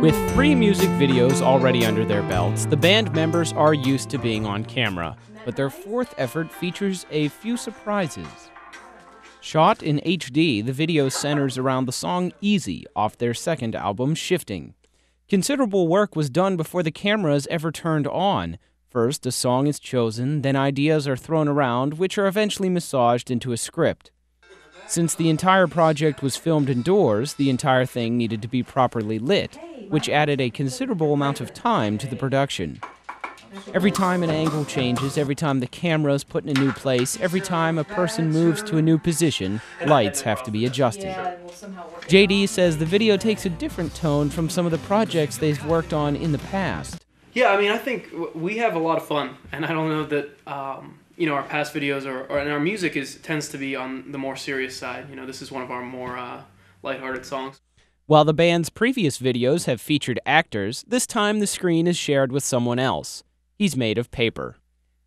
With 3 music videos already under their belts, the band members are used to being on camera, but their 4th effort features a few surprises. Shot in HD, the video centers around the song Easy off their 2nd album, Shifting. Considerable work was done before the camera is ever turned on. First, a song is chosen, then ideas are thrown around, which are eventually massaged into a script. Since the entire project was filmed indoors, the entire thing needed to be properly lit, which added a considerable amount of time to the production. Every time an angle changes, every time the camera is put in a new place, every time a person moves to a new position, lights have to be adjusted. JD says the video takes a different tone from some of the projects they've worked on in the past. Yeah, I mean, I think we have a lot of fun, and I don't know that, our past videos and our music tends to be on the more serious side. This is one of our more lighthearted songs. While the band's previous videos have featured actors, this time the screen is shared with someone else. He's made of paper.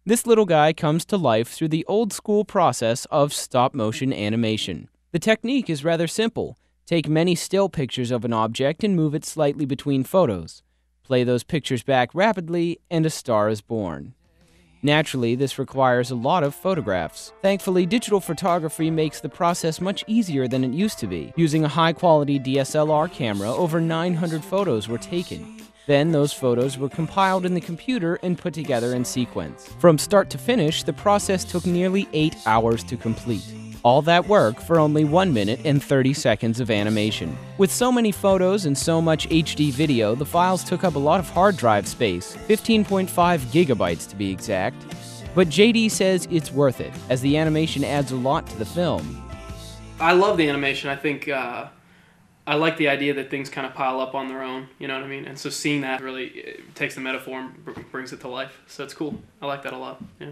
This little guy comes to life through the old-school process of stop-motion animation. The technique is rather simple. Take many still pictures of an object and move it slightly between photos. Play those pictures back rapidly, and a star is born. Naturally, this requires a lot of photographs. Thankfully, digital photography makes the process much easier than it used to be. Using a high-quality DSLR camera, over 900 photos were taken. Then those photos were compiled in the computer and put together in sequence. From start to finish, the process took nearly 8 hours to complete. All that work for only 1 minute and 30 seconds of animation. With so many photos and so much HD video, the files took up a lot of hard drive space, 15.5 gigabytes to be exact. But JD says it's worth it, as the animation adds a lot to the film. I love the animation. I think I like the idea that things kind of pile up on their own, you know what I mean? And so seeing that really takes the metaphor and brings it to life. So it's cool. I like that a lot, yeah.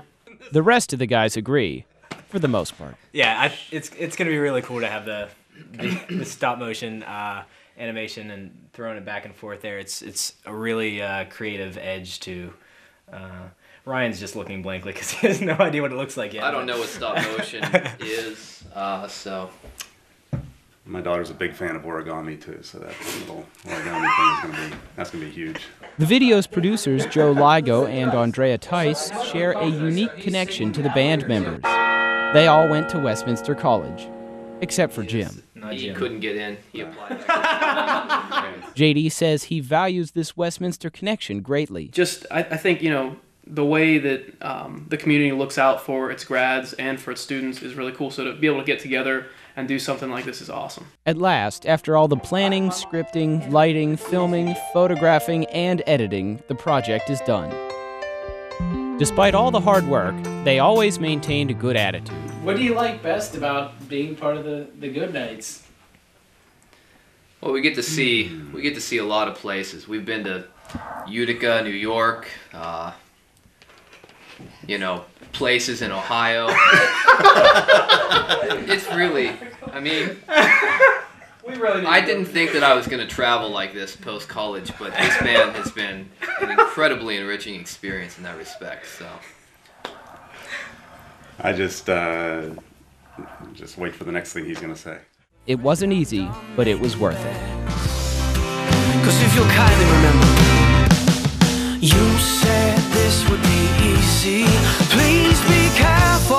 The rest of the guys agree. For the most part. Yeah, it's going to be really cool to have the stop motion animation and throwing it back and forth there. It's a really creative edge to. Ryan's just looking blankly because he has no idea what it looks like yet. I don't know what stop motion is, so. My daughter's a big fan of origami too, so that little origami thing that's gonna be huge. The video's producers, Joe Ligo and Andrea Tice, share a unique connection to the band members. They all went to Westminster College, except for Jim. He couldn't get in. He applied. JD says he values this Westminster connection greatly. I think, the way that the community looks out for its grads and for its students is really cool. So to be able to get together and do something like this is awesome. At last, after all the planning, scripting, lighting, filming, photographing, and editing, the project is done. Despite all the hard work, they always maintained a good attitude. What do you like best about being part of the Goodnights? Well, we get to see a lot of places. We've been to Utica, New York, places in Ohio. It's really, I didn't think that I was going to travel like this post-college, but this band has been an incredibly enriching experience in that respect, so. I just wait for the next thing he's going to say. It wasn't easy, but it was worth it. 'Cause if you'll kindly remember, you said this would be easy. Please be careful.